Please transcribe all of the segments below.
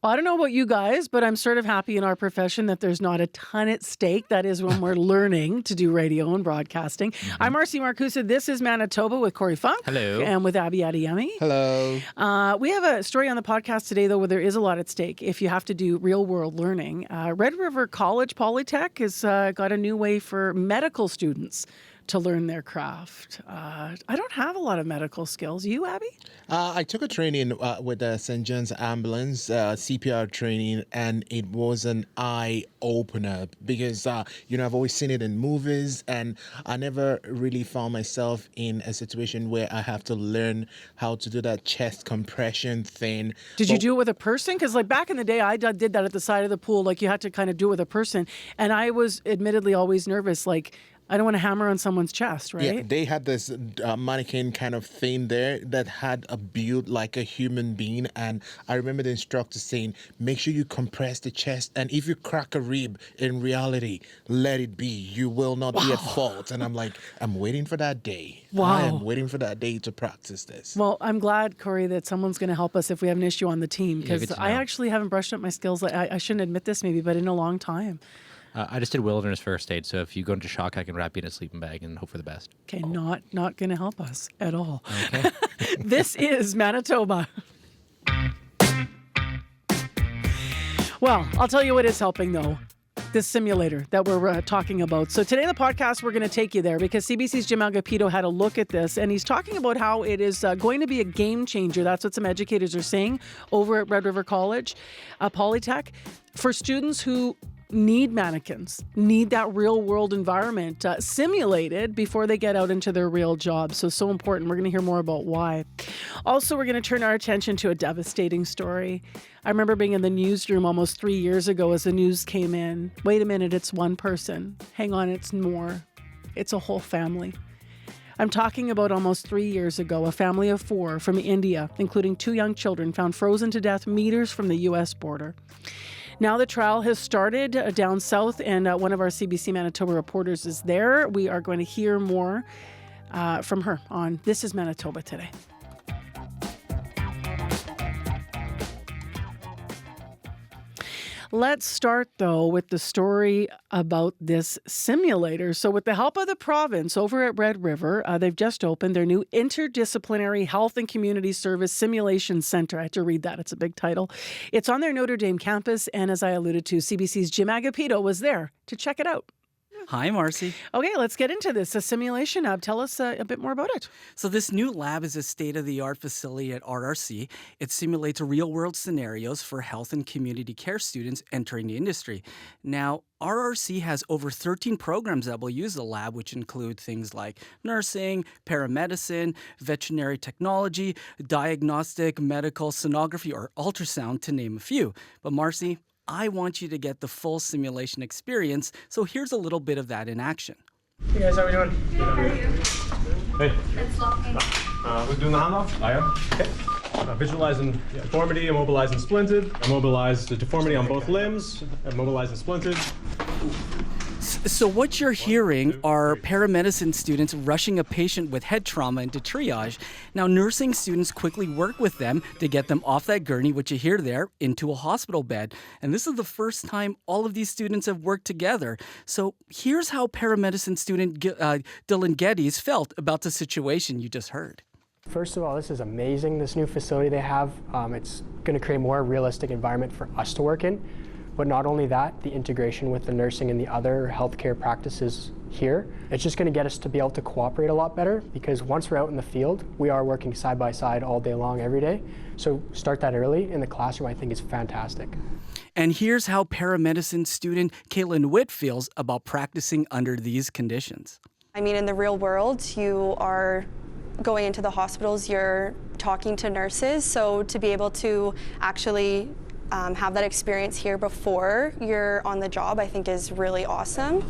I don't know about you guys, but I'm sort of happy in our profession that there's not a ton at stake. That is when we're learning to do radio and broadcasting. I'm Marcy Marcusa. This is Manitoba with Corey Funk. Hello. And with Abby Adiyemi. Hello. We have a story on the podcast today, though, where there is a lot at stake if you have to do real-world learning. Red River College Polytech has got a new way for medical students to learn their craft. I don't have a lot of medical skills. You, Abby? I took a training with the St. John's Ambulance, CPR training, and it was an eye-opener because, I've always seen it in movies, and I never really found myself in a situation where I have to learn how to do that chest compression thing. Did you do it with a person? Because back in the day, I did that at the side of the pool. You had to kind of do it with a person. And I was admittedly always nervous. I don't want to hammer on someone's chest, right? Yeah, they had this mannequin kind of thing there that had a build like a human being. And I remember the instructor saying, make sure you compress the chest. And if you crack a rib, in reality, let it be. You will not be at fault. And I'm like, I'm waiting for that day. Wow. I am waiting for that day to practice this. Well, I'm glad, Corey, that someone's going to help us if we have an issue on the team. Because I actually haven't brushed up my skills. I shouldn't admit this maybe, but in a long time. I just did wilderness first aid, so if you go into shock, I can wrap you in a sleeping bag and hope for the best. Okay, not going to help us at all. Okay. This is Manitoba. Well, I'll tell you what is helping, though. This simulator that we're talking about. So today in the podcast, we're going to take you there because CBC's Jim Agapito had a look at this, and he's talking about how it is going to be a game changer. That's what some educators are saying over at Red River College, Polytech, for students who need mannequins, need that real world environment simulated before they get out into their real jobs. So important. We're going to hear more about why. Also, we're going to turn our attention to a devastating story. I remember being in the newsroom almost 3 years ago as the news came in. Wait a minute, it's one person. Hang on, it's more. It's a whole family. I'm talking about almost 3 years ago, a family of 4 from India, including 2 young children, found frozen to death meters from the U.S. border. Now the trial has started down south, and one of our CBC Manitoba reporters is there. We are going to hear more from her on This is Manitoba today. Let's start, though, with the story about this simulator. So with the help of the province over at Red River, they've just opened their new Interdisciplinary Health and Community Service Simulation Center. I had to read that. It's a big title. It's on their Notre Dame campus. And as I alluded to, CBC's Jim Agapito was there to check it out. Hi, Marcy. Okay, let's get into this. A simulation lab. Tell us a bit more about it. So this new lab is a state-of-the-art facility at RRC. It simulates real-world scenarios for health and community care students entering the industry. Now, RRC has over 13 programs that will use the lab, which include things like nursing, paramedicine, veterinary technology, diagnostic, medical, sonography, or ultrasound, to name a few. But Marcy, I want you to get the full simulation experience, so here's a little bit of that in action. Hey guys, how are we doing? Good, how are you? Hey. It's locking. Who's doing the handoff? I am. Okay. Visualizing deformity, immobilized and splinted. Immobilize the deformity on both limbs. Immobilized and splinted. So what you're hearing are paramedicine students rushing a patient with head trauma into triage. Now, nursing students quickly work with them to get them off that gurney, which you hear there, into a hospital bed. And this is the first time all of these students have worked together. So here's how paramedicine student Dylan Geddes felt about the situation you just heard. First of all, this is amazing, this new facility they have. It's going to create a more realistic environment for us to work in. But not only that, the integration with the nursing and the other healthcare practices here, it's just going to get us to be able to cooperate a lot better, because once we're out in the field, we are working side by side all day long, every day. So start that early in the classroom, I think, is fantastic. And here's how paramedicine student Caitlyn Witt feels about practicing under these conditions. I mean, in the real world, you are going into the hospitals, you're talking to nurses, so to be able to actually have that experience here before you're on the job, I think is really awesome.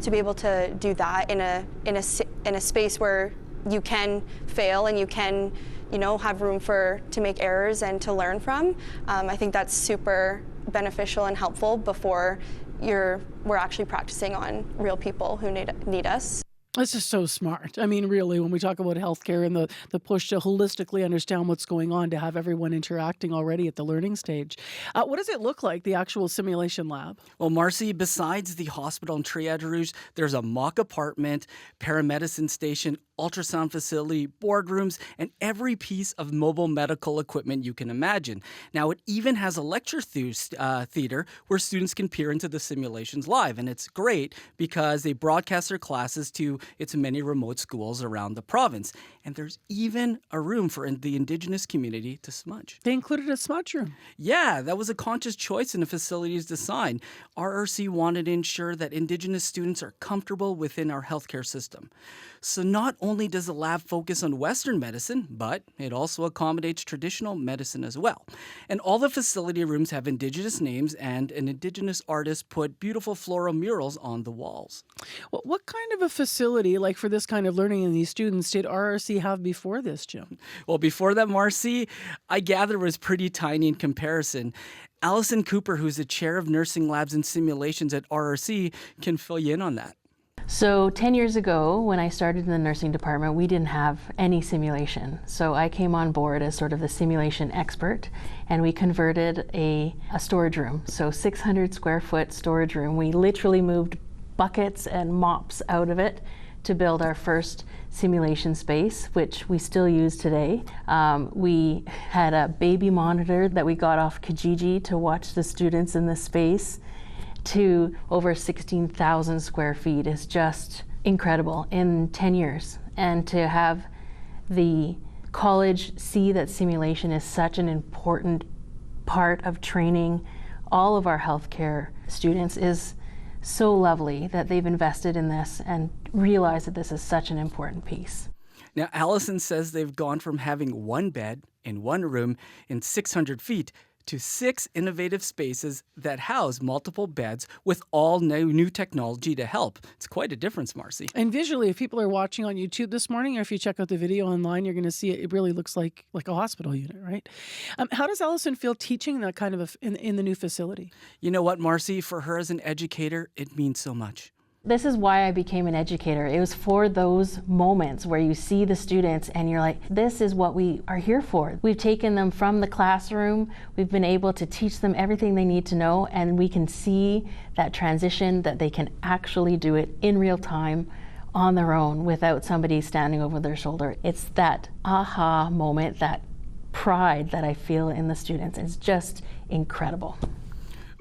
To be able to do that in a space where you can fail and you can, have room to make errors and to learn from. I think that's super beneficial and helpful before we're actually practicing on real people who need us. This is so smart. I mean, really, when we talk about healthcare and the push to holistically understand what's going on, to have everyone interacting already at the learning stage. What does it look like, the actual simulation lab? Well, Marcy, besides the hospital in Triage Rouge, there's a mock apartment, paramedicine station, ultrasound facility, boardrooms, and every piece of mobile medical equipment you can imagine. Now, it even has a lecture theater where students can peer into the simulations live, and it's great because they broadcast their classes to its many remote schools around the province. And there's even a room for the Indigenous community to smudge. They included a smudge room. Yeah, that was a conscious choice in the facility's design. RRC wanted to ensure that Indigenous students are comfortable within our healthcare system. So not only does the lab focus on Western medicine, but it also accommodates traditional medicine as well. And all the facility rooms have Indigenous names, and an Indigenous artist put beautiful floral murals on the walls. Well, what kind of a facility, like for this kind of learning in these students, did RRC have before this, Jim? Well, before that, Marcy, I gather was pretty tiny in comparison. Allison Cooper, who's the chair of nursing labs and simulations at RRC, can fill you in on that. So 10 years ago, when I started in the nursing department, we didn't have any simulation. So I came on board as sort of the simulation expert, and we converted a storage room. So 600 square foot storage room. We literally moved buckets and mops out of it to build our first simulation space, which we still use today. We had a baby monitor that we got off Kijiji to watch the students in the space. To over 16,000 square feet is just incredible in 10 years. And to have the college see that simulation is such an important part of training all of our healthcare students is so lovely, that they've invested in this and realized that this is such an important piece. Now, Allison says they've gone from having one bed in one room in 600 feet to 6 innovative spaces that house multiple beds with all new technology to help. It's quite a difference, Marcy. And visually, if people are watching on YouTube this morning, or if you check out the video online, you're going to see it really looks like a hospital unit, right? How does Allison feel teaching that kind of in the new facility? You know what, Marcy? For her as an educator, it means so much. This is why I became an educator. It was for those moments where you see the students and you're like, this is what we are here for. We've taken them from the classroom, we've been able to teach them everything they need to know, and we can see that transition, that they can actually do it in real time on their own without somebody standing over their shoulder. It's that aha moment, that pride that I feel in the students. It's just incredible.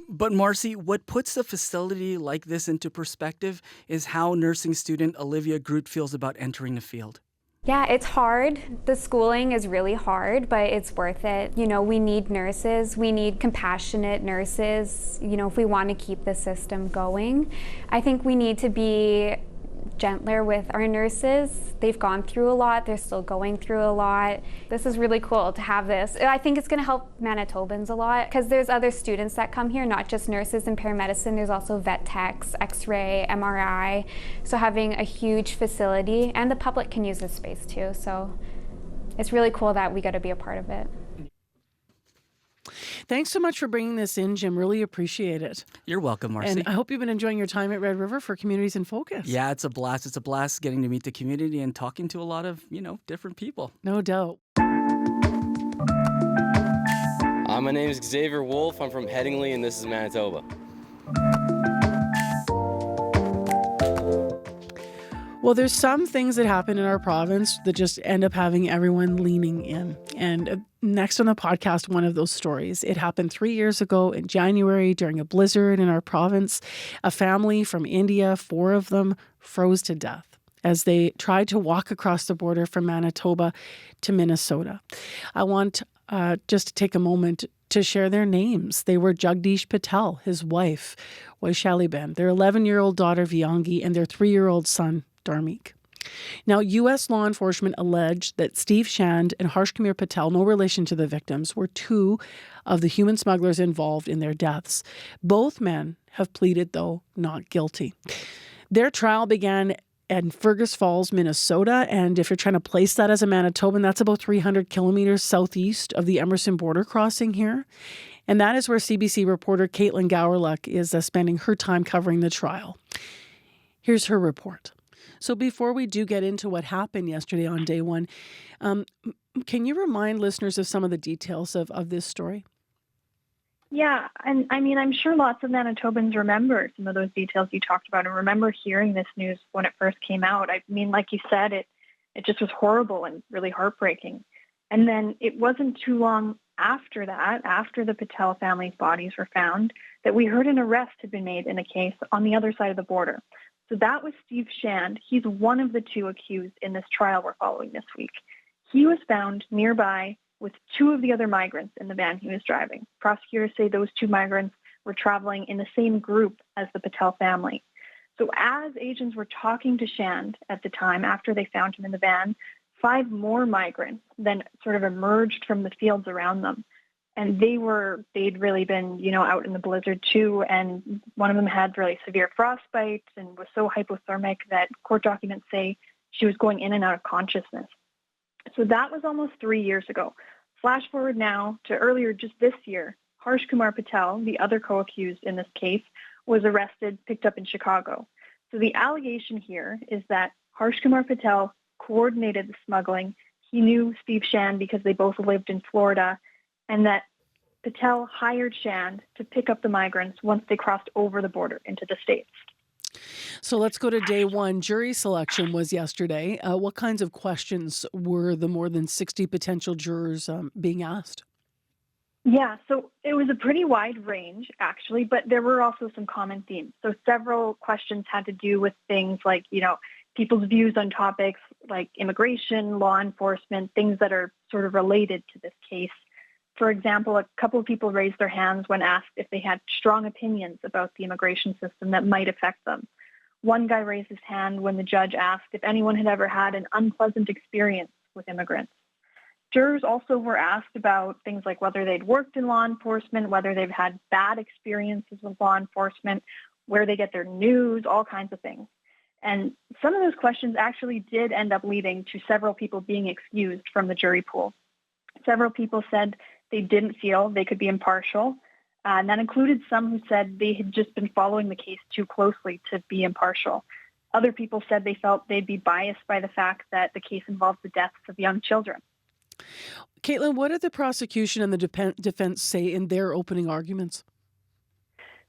But Marcy, what puts a facility like this into perspective is how nursing student Olivia Groot feels about entering the field. Yeah, it's hard. The schooling is really hard, but it's worth it. You know, we need nurses. We need compassionate nurses, you know, if we want to keep the system going. I think we need to be gentler with our nurses. They've gone through a lot. They're still going through a lot. This is really cool to have this. I think it's going to help Manitobans a lot because there's other students that come here, not just nurses and paramedicine. There's also vet techs, x-ray, MRI. So having a huge facility, and the public can use this space too. So it's really cool that we got to be a part of it. Thanks so much for bringing this in, Jim. Really appreciate it. You're welcome, Marcy. And I hope you've been enjoying your time at Red River for Communities in Focus. Yeah, it's a blast. It's a blast getting to meet the community and talking to a lot of, different people. No doubt. My name is Xavier Wolf. I'm from Headingley, and this is Manitoba. Well, there's some things that happen in our province that just end up having everyone leaning in. And next on the podcast, one of those stories. It happened 3 years ago in January during a blizzard in our province. A family from India, 4 of them, froze to death as they tried to walk across the border from Manitoba to Minnesota. I want just to take a moment to share their names. They were Jagdish Patel, his wife, Vaishali-ben, their 11-year-old daughter, Vyangi, and their 3-year-old son, Dharmeek. Now, U.S. law enforcement alleged that Steve Shand and Harshkamir Patel, no relation to the victims, were 2 of the human smugglers involved in their deaths. Both men have pleaded, though, not guilty. Their trial began in Fergus Falls, Minnesota, and if you're trying to place that as a Manitoban, that's about 300 kilometers southeast of the Emerson border crossing here. And that is where CBC reporter Caitlyn Gowriluk is spending her time covering the trial. Here's her report. So before we do get into what happened yesterday on day one, can you remind listeners of some of the details of this story? Yeah, and I mean, I'm sure lots of Manitobans remember some of those details you talked about and remember hearing this news when it first came out. I mean, like you said, it just was horrible and really heartbreaking. And then it wasn't too long after that, after the Patel family's bodies were found, that we heard an arrest had been made in a case on the other side of the border. So that was Steve Shand. He's one of the two accused in this trial we're following this week. He was found nearby with two of the other migrants in the van he was driving. Prosecutors say those two migrants were traveling in the same group as the Patel family. So as agents were talking to Shand at the time, after they found him in the van, 5 more migrants then sort of emerged from the fields around them. And they'd really been, out in the blizzard too. And one of them had really severe frostbite and was so hypothermic that court documents say she was going in and out of consciousness. So that was almost 3 years ago. Flash forward now to earlier just this year, Harsh Kumar Patel, the other co-accused in this case, was arrested, picked up in Chicago. So the allegation here is that Harsh Kumar Patel coordinated the smuggling. He knew Steve Shand because they both lived in Florida, and that Patel hired Shand to pick up the migrants once they crossed over the border into the States. So let's go to day one. Jury selection was yesterday. What kinds of questions were the more than 60 potential jurors being asked? Yeah, so it was a pretty wide range, actually, but there were also some common themes. So several questions had to do with things like, people's views on topics like immigration, law enforcement, things that are sort of related to this case. For example, a couple of people raised their hands when asked if they had strong opinions about the immigration system that might affect them. One guy raised his hand when the judge asked if anyone had ever had an unpleasant experience with immigrants. Jurors also were asked about things like whether they'd worked in law enforcement, whether they've had bad experiences with law enforcement, where they get their news, all kinds of things. And some of those questions actually did end up leading to several people being excused from the jury pool. Several people said they didn't feel they could be impartial, and that included some who said they had just been following the case too closely to be impartial. Other people said they felt they'd be biased by the fact that the case involved the deaths of young children. Caitlyn, what did the prosecution and the defense say in their opening arguments?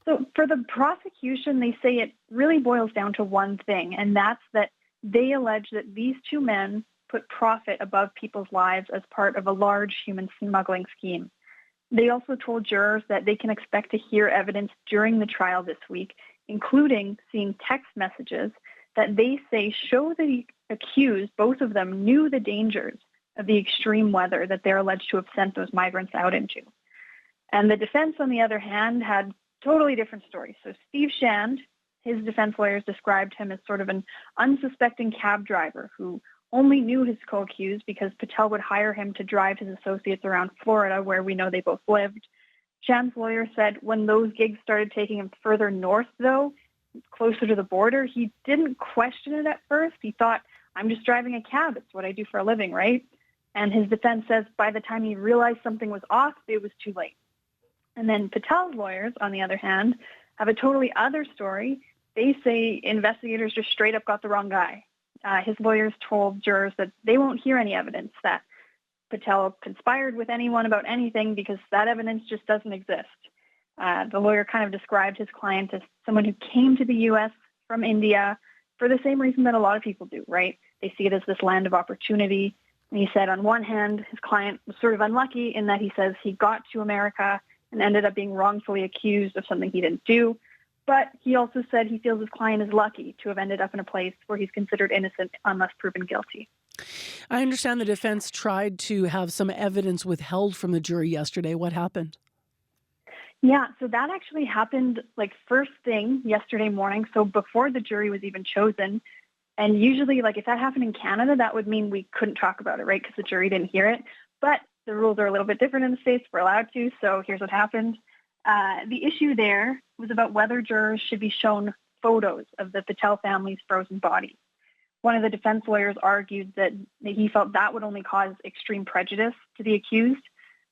So for the prosecution, they say it really boils down to one thing, and that's that they allege that these two men put profit above people's lives as part of a large human smuggling scheme. They also told jurors that they can expect to hear evidence during the trial this week, including seeing text messages that they say show the accused, both of them, knew the dangers of the extreme weather that they're alleged to have sent those migrants out into. And the defense, on the other hand, had totally different stories. So Steve Shand, his defense lawyers described him as sort of an unsuspecting cab driver who only knew his co-accused because Patel would hire him to drive his associates around Florida, where we know they both lived. Shand's lawyer said when those gigs started taking him further north, though, closer to the border, he didn't question it at first. He thought, I'm just driving a cab. It's what I do for a living, right? And his defense says by the time he realized something was off, it was too late. And then Patel's lawyers, on the other hand, have a totally other story. They say investigators just straight up got the wrong guy. His lawyers told jurors that they won't hear any evidence that Patel conspired with anyone about anything because that evidence just doesn't exist. The lawyer kind of described his client as someone who came to the U.S. from India for the same reason that a lot of people do, right? They see it as this land of opportunity. And he said on one hand, his client was sort of unlucky in that he says he got to America and ended up being wrongfully accused of something he didn't do. But he also said he feels his client is lucky to have ended up in a place where he's considered innocent unless proven guilty. I understand the defense tried to have some evidence withheld from the jury yesterday. What happened? Yeah, so that actually happened like first thing yesterday morning, so before the jury was even chosen. And usually, like if that happened in Canada, that would mean we couldn't talk about it, right? Because the jury didn't hear it. But the rules are a little bit different in the States. We're allowed to. So here's what happened. The issue there was about whether jurors should be shown photos of the Patel family's frozen bodies. One of the defense lawyers argued that he felt that would only cause extreme prejudice to the accused.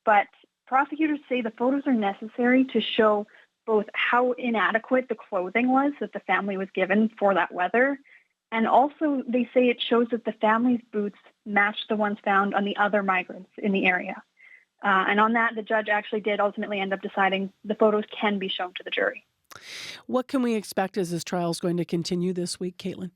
But prosecutors say the photos are necessary to show both how inadequate the clothing was that the family was given for that weather, And also, they say it shows that the family's boots match the ones found on the other migrants in the area. And on that, the judge actually did ultimately end up deciding the photos can be shown to the jury. What can we expect as this trial is going to continue this week, Caitlyn?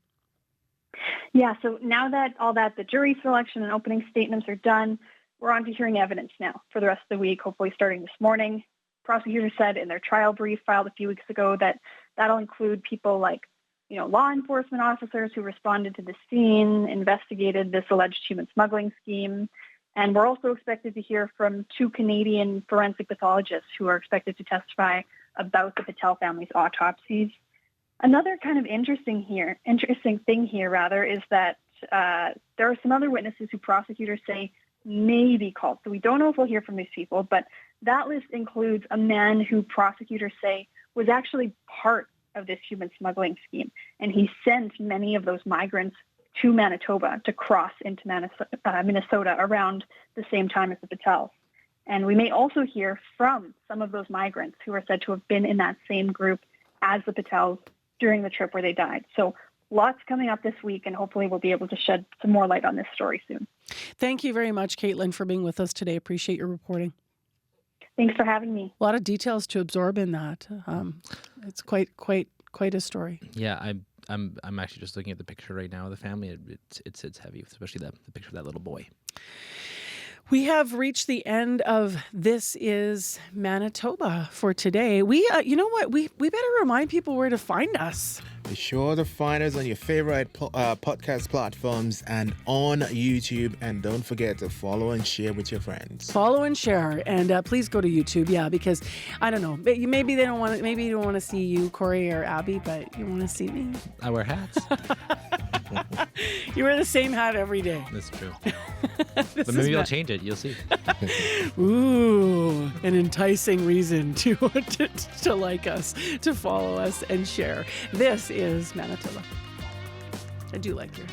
Yeah, so now that the jury selection and opening statements are done, we're on to hearing evidence now for the rest of the week, hopefully starting this morning. Prosecutors said in their trial brief filed a few weeks ago that that'll include people like, law enforcement officers who responded to the scene, investigated this alleged human smuggling scheme. And we're also expected to hear from 2 Canadian forensic pathologists who are expected to testify about the Patel family's autopsies. Another kind of interesting thing here, is that there are some other witnesses who prosecutors say may be called. So we don't know if we'll hear from these people, but that list includes a man who prosecutors say was actually part of this human smuggling scheme. And he sent many of those migrants to Manitoba to cross into Minnesota around the same time as the Patels. And we may also hear from some of those migrants who are said to have been in that same group as the Patels during the trip where they died. So lots coming up this week, and hopefully we'll be able to shed some more light on this story soon. Thank you very much, Caitlyn, for being with us today. Appreciate your reporting. Thanks for having me. A lot of details to absorb in that. It's quite a story. Yeah, I'm actually just looking at the picture right now of the family. It's heavy, especially the picture of that little boy. We have reached the end of This is Manitoba for today. We, you know what? We better remind people where to find us. Be sure to find us on your favorite podcast platforms and on YouTube. And don't forget to follow and share with your friends. Follow and share, and please go to YouTube. Because I don't know, maybe they don't want to. Maybe you don't want to see you, Corey or Abby, but you want to see me. I wear hats. You wear the same hat every day. That's true. But maybe I'll change it. You'll see. Ooh, an enticing reason to like us, to follow us and share. This is Manitoba. I do like your